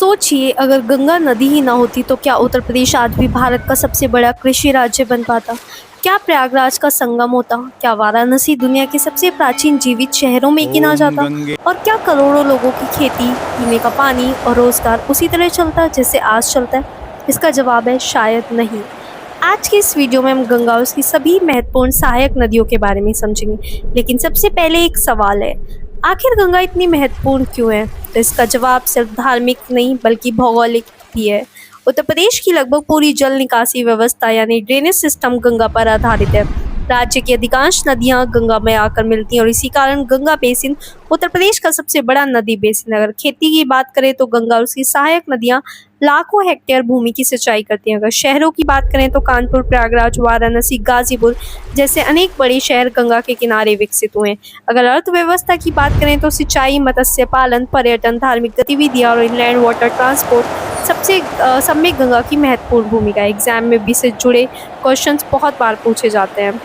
सोचिए, अगर गंगा नदी ही ना होती तो क्या उत्तर प्रदेश आज भी भारत का सबसे बड़ा कृषि राज्य बन पाता? क्या प्रयागराज का संगम होता? क्या वाराणसी दुनिया के सबसे प्राचीन जीवित शहरों में गिना ओम जाता? गंगे। और क्या करोड़ों लोगों की खेती, पीने का पानी और रोजगार उसी तरह चलता जैसे आज चलता है? इसका जवाब है शायद नहीं। आज के इस वीडियो में हम गंगा और उसकी सभी महत्वपूर्ण सहायक नदियों के बारे में समझेंगे। लेकिन सबसे पहले एक सवाल है, आखिर गंगा इतनी महत्वपूर्ण क्यों है? तो इसका जवाब सिर्फ धार्मिक नहीं बल्कि भौगोलिक भी है। उत्तर प्रदेश की लगभग पूरी जल निकासी व्यवस्था यानी ड्रेनेज सिस्टम गंगा पर आधारित है। राज्य की अधिकांश नदियां गंगा में आकर मिलती हैं और इसी कारण गंगा बेसिन उत्तर प्रदेश का सबसे बड़ा नदी बेसिन। अगर खेती की बात करें तो गंगा और उसकी सहायक नदियां लाखों हेक्टेयर भूमि की सिंचाई करती हैं। अगर शहरों की बात करें तो कानपुर, प्रयागराज, वाराणसी, गाजीपुर जैसे अनेक बड़े शहर गंगा के किनारे विकसित हुए हैं। अगर अर्थव्यवस्था की बात करें तो सिंचाई, मत्स्य पालन, पर्यटन, धार्मिक गतिविधियां और इनलैंड वाटर ट्रांसपोर्ट सब में गंगा की महत्वपूर्ण भूमिका है। एग्जाम में भी से जुड़े क्वेश्चंस बहुत बार पूछे जाते हैं।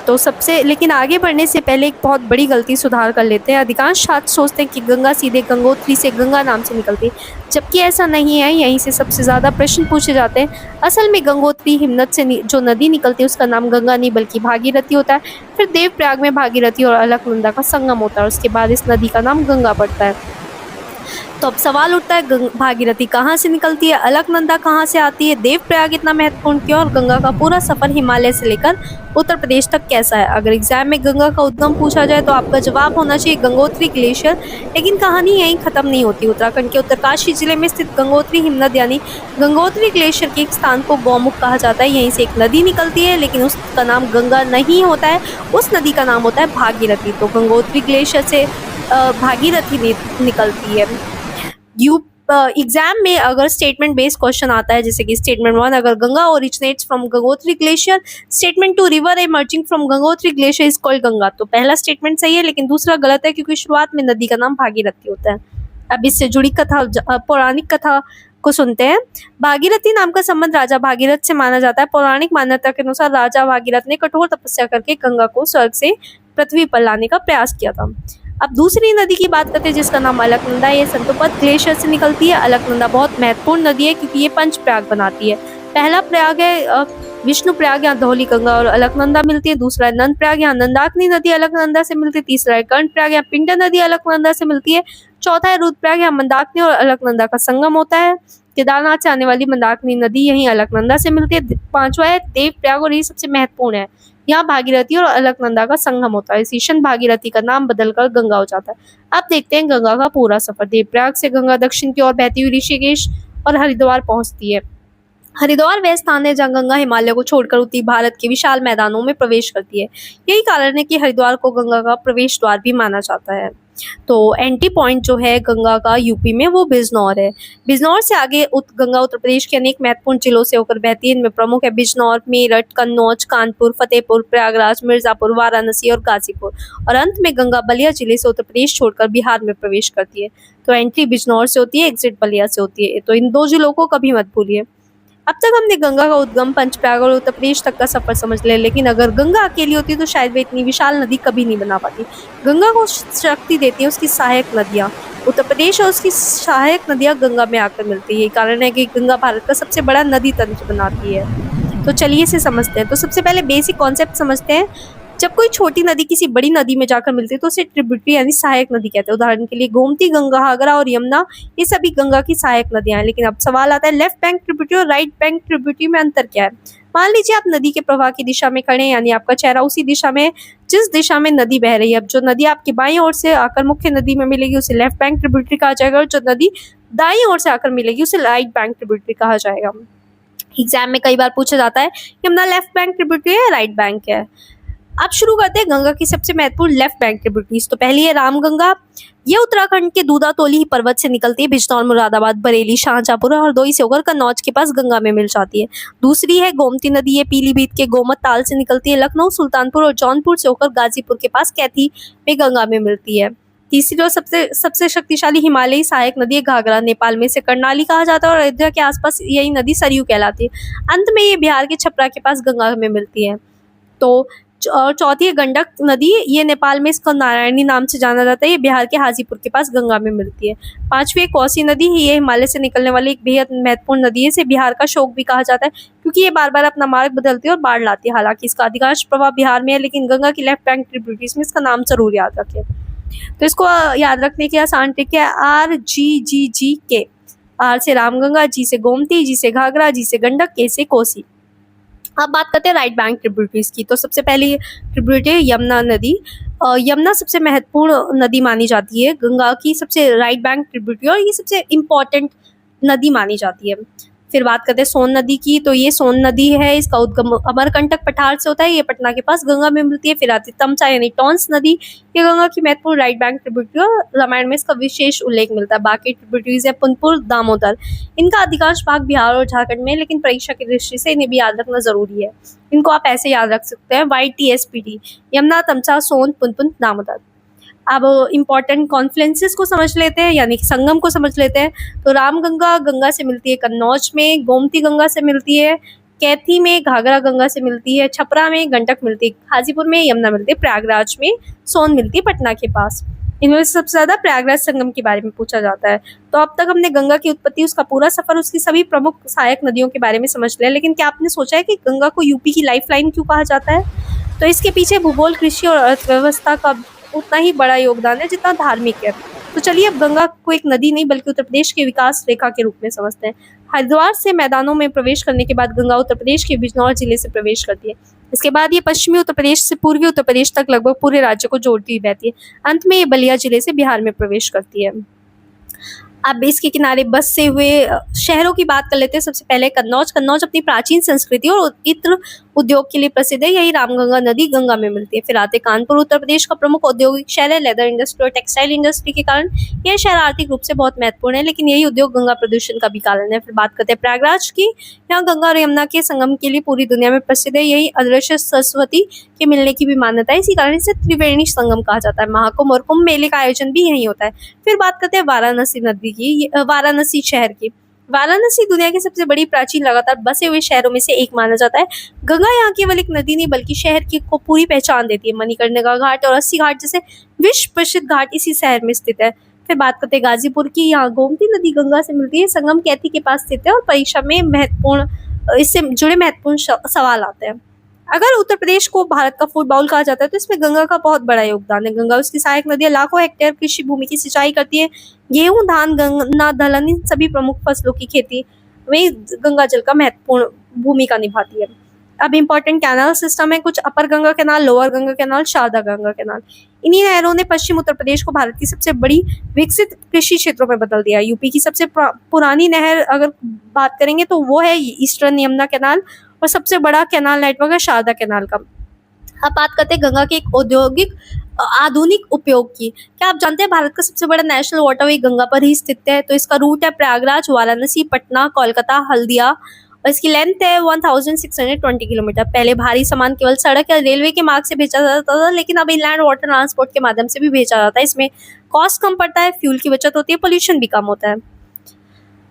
तो सबसे लेकिन आगे बढ़ने से पहले एक बहुत बड़ी गलती सुधार कर लेते हैं। अधिकांश छात्र सोचते हैं कि गंगा सीधे गंगोत्री से गंगा नाम से निकलती है, जबकि ऐसा नहीं है। यहीं से सबसे ज़्यादा प्रश्न पूछे जाते हैं। असल में गंगोत्री हिमनद से जो नदी निकलती है उसका नाम गंगा नहीं बल्कि भागीरथी होता है। फिर देवप्रयाग में भागीरथी और अलकनंदा का संगम होता है, उसके बाद इस नदी का नाम गंगा पड़ता है। तो अब सवाल उठता है, भागीरथी कहाँ से निकलती है, अलकनंदा कहाँ से आती है, देवप्रयाग इतना महत्वपूर्ण क्यों और गंगा का पूरा सफर हिमालय से लेकर उत्तर प्रदेश तक कैसा है? अगर एग्जाम में गंगा का उद्गम पूछा जाए तो आपका जवाब होना चाहिए गंगोत्री ग्लेशियर। लेकिन कहानी यहीं खत्म नहीं होती। उत्तराखंड के उत्तरकाशी जिले में स्थित गंगोत्री हिमनद यानी गंगोत्री ग्लेशियर के एक स्थान को गौमुख कहा जाता है। यहीं से एक नदी निकलती है, लेकिन उसका नाम गंगा नहीं होता है, उस नदी का नाम होता है भागीरथी। तो गंगोत्री ग्लेशियर से भागीरथी निकलती है। एग्जाम में अगर स्टेटमेंट बेस्ड क्वेश्चन आता है, जैसे कि स्टेटमेंट 1, अगर Ganga originates from Gangotri glacier, statement 2, river emerging from Gangotri glacier is called Ganga, तो पहला स्टेटमेंट सही है लेकिन दूसरा गलत है, क्योंकि शुरुआत में नदी का नाम भागीरथी होता है। अब इससे जुड़ी पौराणिक कथा को सुनते हैं। भागीरथी नाम का संबंध राजा भागीरथ से माना जाता है। पौराणिक मान्यता के अनुसार राजा भागीरथ ने कठोर तपस्या करके गंगा को स्वर्ग से पृथ्वी पर लाने का प्रयास किया था। अब दूसरी नदी की बात करते हैं जिसका नाम अलकनंदा है। ये संतोपद ग्लेशियर से निकलती है। अलकनंदा बहुत महत्वपूर्ण नदी है क्योंकि ये पंच प्रयाग बनाती है। पहला प्रयाग है विष्णु प्रयाग, यहाँ धौली गंगा और अलकनंदा मिलती है। दूसरा है नंद प्रयाग, यहाँ नंदाकिनी नदी अलकनंदा से मिलती है। तीसरा है कर्ण प्रयाग, यहाँ पिंडा नदी अलकनंदा से मिलती है। चौथा है रुद्रप्रयाग, यहाँ मंदाकिनी और अलकनंदा का संगम होता है। केदारनाथ से आने वाली मंदाकिनी नदी यहीं अलकनंदा से मिलती है। पांचवा है देवप्रयाग और ये सबसे महत्वपूर्ण है, यहाँ भागीरथी और अलकनंदा का संगम होता है। इसी क्षण भागीरथी का नाम बदलकर गंगा हो जाता है। अब देखते हैं गंगा का पूरा सफर। देवप्रयाग से गंगा दक्षिण की ओर बहती हुई ऋषिकेश और हरिद्वार पहुंचती है। हरिद्वार वह स्थान है जहाँ गंगा हिमालय को छोड़कर उत्तरी भारत के विशाल मैदानों में प्रवेश करती है। यही कारण है कि हरिद्वार को गंगा का प्रवेश द्वार भी माना जाता है। तो एंट्री पॉइंट जो है गंगा का यूपी में वो बिजनौर है। बिजनौर से आगे गंगा उत्तर प्रदेश के अनेक महत्वपूर्ण जिलों से होकर बहती है। इनमें प्रमुख है बिजनौर, मेरठ, कन्नौज, कानपुर, फतेहपुर, प्रयागराज, मिर्जापुर, वाराणसी और गाजीपुर। और अंत में गंगा बलिया जिले से उत्तर प्रदेश छोड़कर बिहार में प्रवेश करती है। तो एंट्री बिजनौर से होती है, एग्जिट बलिया से होती है। तो इन दो जिलों को कभी मत भूलिए। अब तक हमने गंगा का उद्गम, पंचप्रयाग और उत्तर प्रदेश तक का सफर समझ लिया, लेकिन अगर गंगा अकेली होती तो शायद वे इतनी विशाल नदी कभी नहीं बना पाती। गंगा को शक्ति देती है उसकी सहायक नदियाँ। उत्तर प्रदेश और उसकी सहायक नदियाँ गंगा में आकर मिलती है। यही कारण है कि गंगा भारत का सबसे बड़ा नदी तंत्र बनाती है। तो चलिए इसे समझते हैं। तो सबसे पहले बेसिक कॉन्सेप्ट समझते हैं। जब कोई छोटी नदी किसी बड़ी नदी में जाकर मिलती है तो उसे ट्रिब्यूटरी यानी सहायक नदी कहते हैं। उदाहरण के लिए गोमती, गंगा, घाघरा और यमुना, ये सभी गंगा की सहायक नदियां हैं। लेकिन अब सवाल आता है, लेफ्ट बैंक ट्रिब्यूटरी और राइट बैंक ट्रिब्यूटरी में अंतर क्या है? मान लीजिए आप नदी के प्रवाह की दिशा में खड़े हैं, यानी आपका चेहरा उसी दिशा में जिस दिशा में नदी बह रही है। अब जो नदी आपकी बाईं ओर से आकर मुख्य नदी में मिलेगी उसे लेफ्ट बैंक ट्रिब्यूटरी कहा जाएगा, और जो नदी दाईं ओर से आकर मिलेगी उसे राइट बैंक ट्रिब्यूटरी कहा जाएगा। एग्जाम में कई बार पूछा जाता है यमुना लेफ्ट बैंक ट्रिब्यूटरी है, राइट बैंक है। अब शुरू करते हैं गंगा की सबसे महत्वपूर्ण लेफ्ट बैंक ट्रिब्यूटरीज। तो पहली है रामगंगा। ये उत्तराखंड के दूधातोली पर्वत से निकलती है। बिजनौर, मुरादाबाद, बरेली, शाहजहांपुर और हरदोई से होकर कन्नौज के पास गंगा में मिल जाती है। दूसरी है गोमती नदी। ये पीलीभीत के गोमत ताल से निकलती है। लखनऊ, सुल्तानपुर और जौनपुर से होकर गाजीपुर के पास कैथी में गंगा में मिलती है। तीसरी और सबसे शक्तिशाली हिमालयी सहायक नदी है घाघरा। नेपाल में इसे कर्णाली कहा जाता है और अयोध्या के आसपास यही नदी सरयू कहलाती है। अंत में ये बिहार के छपरा के पास गंगा में मिलती है। तो और चौथी है गंडक नदी, ये नेपाल में इसको नारायणी नाम से जाना जाता है, ये बिहार के हाजीपुर के पास गंगा में मिलती है। पांचवी है कोसी नदी, ये हिमालय से निकलने वाली एक बेहद महत्वपूर्ण नदी है, इसे बिहार का शोक भी कहा जाता है क्योंकि ये बार बार अपना मार्ग बदलती है और बाढ़ लाती है। हालांकि इसका अधिकांश प्रभाव बिहार में है, लेकिन गंगा की लेफ्ट बैंक ट्रिब्यूटरीज में इसका नाम जरूर याद रखें। तो इसको याद रखने की आसान ट्रिक है RGGG के। आर से रामगंगा, जी से गोमती, जी से घाघरा, जी से गंडक, के से कोसी। अब बात करते हैं राइट बैंक ट्रिब्यूटरीज की। तो सबसे पहली ट्रिब्यूटरी है यमुना नदी। यमुना सबसे महत्वपूर्ण नदी मानी जाती है, गंगा की सबसे राइट बैंक ट्रिब्यूटरी, और ये सबसे इम्पोर्टेंट नदी मानी जाती है। फिर बात करते हैं सोन नदी की। तो ये सोन नदी है, इसका उद्गम अमरकंटक पठार से होता है, ये पटना के पास गंगा में मिलती है। फिर आती है तमसा यानी टॉन्स नदी, ये गंगा की महत्वपूर्ण राइट बैंक ट्रिब्यूटरी और रामायण में इसका विशेष उल्लेख मिलता है। बाकी ट्रिब्यूटरीज है पुनपुर, दामोदर, इनका अधिकांश भाग बिहार और झारखंड में, लेकिन परीक्षा की दृष्टि से इन्हें भी याद रखना जरूरी है। इनको आप ऐसे याद रख सकते हैं YTSPT, यमुना, तमसा, सोन, पुनपुन, दामोदर। अब इम्पॉर्टेंट कॉन्फ्लुएंसेस को समझ लेते हैं, यानी कि संगम को समझ लेते हैं। तो रामगंगा गंगा से मिलती है कन्नौज में, गोमती गंगा से मिलती है कैथी में, घाघरा गंगा से मिलती है छपरा में, गंडक मिलती है हाजीपुर में, यमुना मिलती है प्रयागराज में, सोन मिलती है पटना के पास। इनमें से सबसे ज्यादा प्रयागराज संगम के बारे में पूछा जाता है। तो अब तक हमने गंगा की उत्पत्ति, उसका पूरा सफर, उसकी सभी प्रमुख सहायक नदियों के बारे में समझ लिया, लेकिन क्या आपने सोचा है कि गंगा को यूपी की लाइफलाइन क्यों कहा जाता है? तो इसके पीछे भूगोल, कृषि और अर्थव्यवस्था का उतना ही बड़ा योगदान है जितना धार्मिक है। तो चलिए अब गंगा को एक नदी नहीं बल्कि उत्तर प्रदेश के विकास रेखा के रूप में समझते हैं। हरिद्वार से मैदानों में प्रवेश करने के बाद गंगा उत्तर प्रदेश के बिजनौर जिले से प्रवेश करती है। इसके बाद ये पश्चिमी उत्तर प्रदेश से पूर्वी उत्तर प्रदेश तक लगभग पूरे राज्य को जोड़ती हुई बहती है। अंत में ये बलिया जिले से बिहार में प्रवेश करती है। अब इसके किनारे बसे हुए शहरों की बात कर लेते हैं। सबसे पहले कन्नौज। कन्नौज अपनी प्राचीन संस्कृति और इत्र उद्योग के लिए प्रसिद्ध है, यही रामगंगा नदी गंगा में मिलती है। फिर आते कानपुर, उत्तर प्रदेश का प्रमुख औद्योगिक शहर है। लेदर इंडस्ट्री और टेक्सटाइल इंडस्ट्री के कारण यह शहर आर्थिक रूप से बहुत महत्वपूर्ण है, लेकिन यही उद्योग गंगा प्रदूषण का भी कारण है। फिर बात करते हैं प्रयागराज की। यहाँ गंगा और यमुना के संगम के लिए पूरी दुनिया में प्रसिद्ध है, यही अदृश्य सरस्वती के मिलने की भी मान्यता है, इसी कारण इसे त्रिवेणी संगम कहा जाता है। महाकुंभ और कुंभ मेले का आयोजन भी यहीं होता है। फिर बात करते हैं वाराणसी नदी की, वाराणसी शहर की। वाराणसी दुनिया की सबसे बड़ी प्राचीन लगातार बसे हुए शहरों में से एक माना जाता है। गंगा यहाँ केवल एक नदी नहीं बल्कि शहर की को पूरी पहचान देती है। मणिकर्णिका घाट और अस्सी घाट जैसे विश्व प्रसिद्ध घाट इसी शहर में स्थित है। फिर बात करते हैं गाजीपुर की। यहाँ गोमती नदी गंगा से मिलती है, संगम कैथी के पास स्थित है और परीक्षा में इससे जुड़े महत्वपूर्ण सवाल आते हैं। अगर उत्तर प्रदेश को भारत का फूड बाउल कहा जाता है तो इसमें गंगा का बहुत बड़ा योगदान है। गंगा उसकी सहायक नदियां लाखों हेक्टेयर कृषि भूमि की सिंचाई करती है। गेहूं, धान, गन्ना, दलहन, इन सभी प्रमुख फसलों की खेती में गंगा जल का महत्वपूर्ण भूमिका निभाती है। अब इम्पोर्टेंट कैनाल सिस्टम है कुछ। Upper Ganga canal, lower Ganga canal, Sharda Ganga canal. इन्हीं नहरों ने पश्चिम उत्तर प्रदेश को भारत की सबसे बड़ी विकसित कृषि क्षेत्रों में बदल दिया। यूपी की सबसे पुरानी नहर अगर बात करेंगे तो वो है ईस्टर्न यमुना कैनाल, और सबसे बड़ा कैनाल नेटवर्क है शारदा कैनाल का। अब बात करते हैं गंगा के एक औद्योगिक आधुनिक उपयोग की। क्या आप जानते हैं भारत का सबसे बड़ा नेशनल वाटरवे गंगा पर ही स्थित है? तो इसका रूट है प्रयागराज, वाराणसी, पटना, कोलकाता, हल्दिया, और इसकी लेंथ है 1620 किलोमीटर। पहले भारी सामान केवल सड़क या रेलवे के मार्ग से भेजा जाता था, लेकिन अब इनलैंड वाटर ट्रांसपोर्ट के माध्यम से भी भेजा जाता है। इसमें कॉस्ट कम पड़ता है, फ्यूल की बचत होती है, पोल्यूशन भी कम होता है।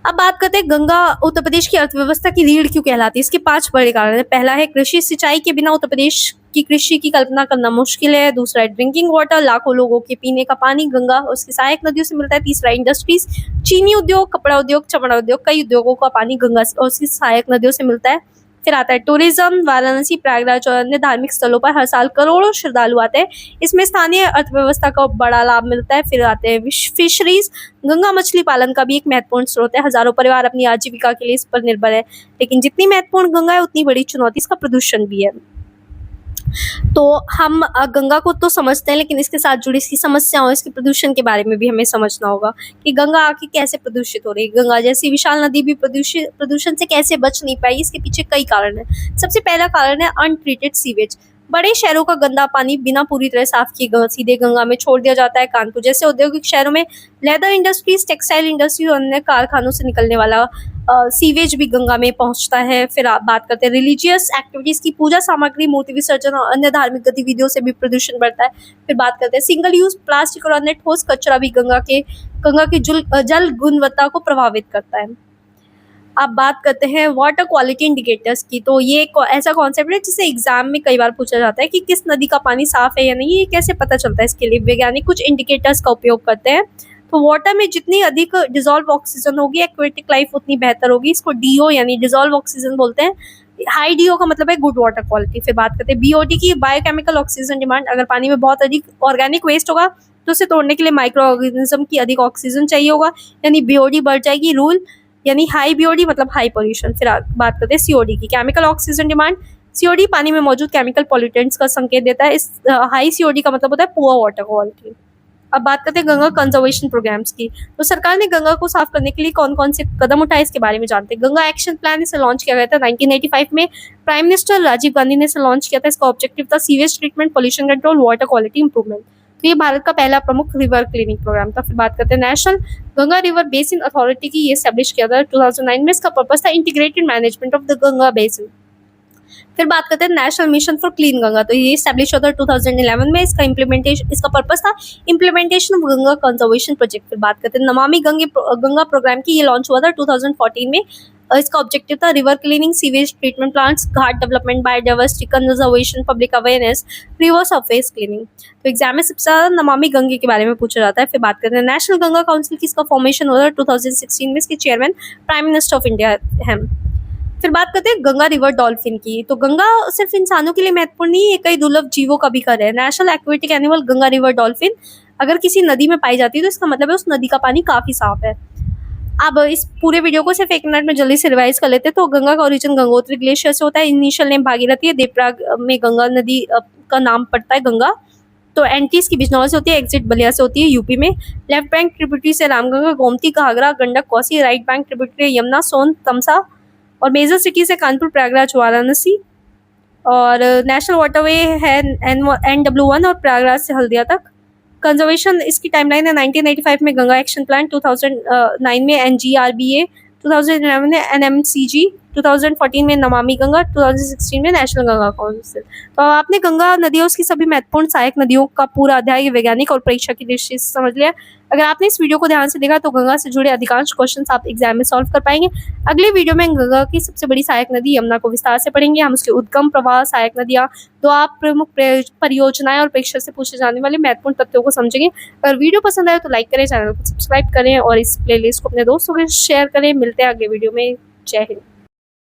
अब बात करते हैं गंगा उत्तर प्रदेश की अर्थव्यवस्था की रीढ़ क्यों कहलाती है। इसके 5 बड़े कारण है। पहला है कृषि। सिंचाई के बिना उत्तर प्रदेश की कृषि की कल्पना करना मुश्किल है। दूसरा है ड्रिंकिंग वाटर, लाखों लोगों के पीने का पानी गंगा और उसकी सहायक नदियों से मिलता है। तीसरा इंडस्ट्रीज, चीनी उद्योग, कपड़ा उद्योग, चमड़ा उद्योग, कई उद्योगों का पानी गंगा और उसकी सहायक नदियों से मिलता है। फिर आता है टूरिज्म। वाराणसी, प्रयागराज और अन्य धार्मिक स्थलों पर हर साल करोड़ों श्रद्धालु आते हैं, इसमें स्थानीय अर्थव्यवस्था का बड़ा लाभ मिलता है। फिर आते हैं फिशरीज। गंगा मछली पालन का भी एक महत्वपूर्ण स्रोत है, हजारों परिवार अपनी आजीविका के लिए इस पर निर्भर है। लेकिन जितनी महत्वपूर्ण गंगा है उतनी बड़ी चुनौती इसका प्रदूषण भी है। तो हम गंगा को तो समझते हैं, लेकिन इसके साथ जुड़ी इसकी समस्याओं, इसके प्रदूषण के बारे में भी हमें समझना होगा कि गंगा आखिर कैसे प्रदूषित हो रही है। गंगा जैसी विशाल नदी भी प्रदूषण से कैसे बच नहीं पाई, इसके पीछे कई कारण हैं। सबसे पहला कारण है अनट्रीटेड सीवेज। बड़े शहरों का गंदा पानी बिना पूरी तरह साफ किए सीधे गंगा में छोड़ दिया जाता है। कानपुर जैसे औद्योगिक शहरों में लेदर इंडस्ट्रीज, टेक्सटाइल इंडस्ट्री और अन्य कारखानों से निकलने वाला सीवेज भी गंगा में पहुंचता है। फिर आप बात करते हैं रिलीजियस एक्टिविटीज की। पूजा सामग्री, मूर्ति विसर्जन और अन्य धार्मिक गतिविधियों से भी प्रदूषण बढ़ता है। फिर बात करते हैं सिंगल यूज प्लास्टिक और अन्य ठोस कचरा भी गंगा की जल गुणवत्ता को प्रभावित करता है। आप बात करते हैं वाटर क्वालिटी इंडिकेटर्स की, तो ये एक ऐसा कॉन्सेप्ट है जिसे एग्जाम में कई बार पूछा जाता है कि किस नदी का पानी साफ है या नहीं, ये कैसे पता चलता है। इसके लिए वैज्ञानिक कुछ इंडिकेटर्स का उपयोग करते हैं। तो वाटर में जितनी अधिक डिजोल्व ऑक्सीजन होगी, एक्वेटिक लाइफ उतनी बेहतर होगी। इसको डीओ यानी डिजोल्व ऑक्सीजन बोलते हैं। हाई डीओ का मतलब है गुड वाटर क्वालिटी। फिर बात करते हैं बीओडी की, बायोकेमिकल ऑक्सीजन डिमांड। अगर पानी में बहुत अधिक ऑर्गेनिक वेस्ट होगा तो उसे तोड़ने के लिए माइक्रो ऑर्गेनिज्म की अधिक ऑक्सीजन चाहिए होगा, यानी बीओडी बढ़ जाएगी। रूल यानी हाई बीओडी मतलब हाई पॉल्यूशन। फिर बात करते हैं सीओडी की, केमिकल ऑक्सीजन डिमांड। सीओडी पानी में मौजूद केमिकल पॉल्यूटेंट्स का संकेत देता है। इस हाई सीओडी का मतलब होता है पुअर वाटर क्वालिटी। अब बात करते हैं गंगा कंजर्वेशन प्रोग्राम्स की। तो सरकार ने गंगा को साफ करने के लिए कौन कौन से कदम उठाए, इसके बारे में जानते हैं। गंगा एक्शन प्लान, इसे लॉन्च किया गया था 1985 में। प्राइम मिनिस्टर राजीव गांधी ने इसे लॉन्च किया था। इसका ऑब्जेक्टिव था sewage treatment, pollution control, water quality improvement. तो ये भारत का पहला प्रमुख रिवर क्लीनिंग प्रोग्राम था। फिर बात करते हैं national Ganga river basin authority की, ये एस्टेब्लिश किया था 2009 में। इसका पर्पस था integrated management of the Ganga basin. फिर बात करते हैं national mission for clean Ganga, तो ये एस्टेब्लिश होता है 2011 में। इसका पर्पस था implementation of Ganga conservation project. फिर बात करते हैं नमामि गंगा प्रोग्राम की, ये लॉन्च हुआ था 2014 में। इसका ऑब्जेक्टिव था river cleaning, sewage treatment plants, ghat development, biodiversity conservation, public awareness, river surface cleaning. तो एग्जाम में सबसे ज्यादा नमामि गंगे के बारे में पूछा जाता है। फिर बात करते हैं नेशनल गंगा काउंसिल की, इसका फॉर्मेशन हुआ था 2016 में। इसके chairman prime minister of India हैं। फिर बात करते हैं गंगा रिवर डॉल्फिन की। तो गंगा सिर्फ इंसानों के लिए महत्वपूर्ण नहीं है, कई दुर्लभ जीवों का भी घर है। National aquatic animal Ganga river dolphin अगर किसी नदी में पाई जाती है तो इसका मतलब है उस नदी का पानी काफी साफ है। अब इस पूरे वीडियो को सिर्फ 1 मिनट में जल्दी से रिवाइज कर लेते हैं। तो गंगा का ओरिजिन गंगोत्री ग्लेशियर से होता है। इनिशियल नेम भागीरथी है। देवप्रयाग में गंगा नदी का नाम पड़ता है गंगा। तो एंट्री इसकी बिजनौर से होती है, एग्जिट बलिया से होती है यूपी में। लेफ्ट बैंक ट्रिब्यूटरी से Ramganga, Gomti, Ghaghara, Gandak, Kosi. Right bank tributary Yamuna, Son, Tamsa. और मेजर सिटी से कानपुर, प्रयागराज, वाराणसी। और नेशनल वाटरवे है NW1 और प्रयागराज से हल्दिया तक। कंजर्वेशन इसकी टाइमलाइन है 1985 में गंगा एक्शन प्लान, 2009 में NGRBA, 2011 में NMCG, 2014 में नमामि गंगा, 2016 में नेशनल गंगा काउंसिल। तो आपने गंगा नदी और उसकी सभी महत्वपूर्ण सहायक नदियों का पूरा अध्याय वैज्ञानिक और परीक्षा की दृष्टि से समझ लिया। अगर आपने इस वीडियो को ध्यान से देखा तो गंगा से जुड़े अधिकांश क्वेश्चंस आप एग्जाम में सॉल्व कर पाएंगे। अगले वीडियो में गंगा की सबसे बड़ी सहायक नदी यमुना को विस्तार से पढ़ेंगे। हम उसके उद्गम, प्रवाह, सहायक नदियाँ, दो आप प्रमुख परियोजनाएं और परीक्षा से पूछे जाने वाले महत्वपूर्ण तथ्यों को समझेंगे। अगर वीडियो पसंद आए तो लाइक करें, चैनल को सब्सक्राइब करें और इस प्लेलिस्ट को अपने दोस्तों के शेयर करें। मिलते हैं अगले वीडियो में। जय हिंद।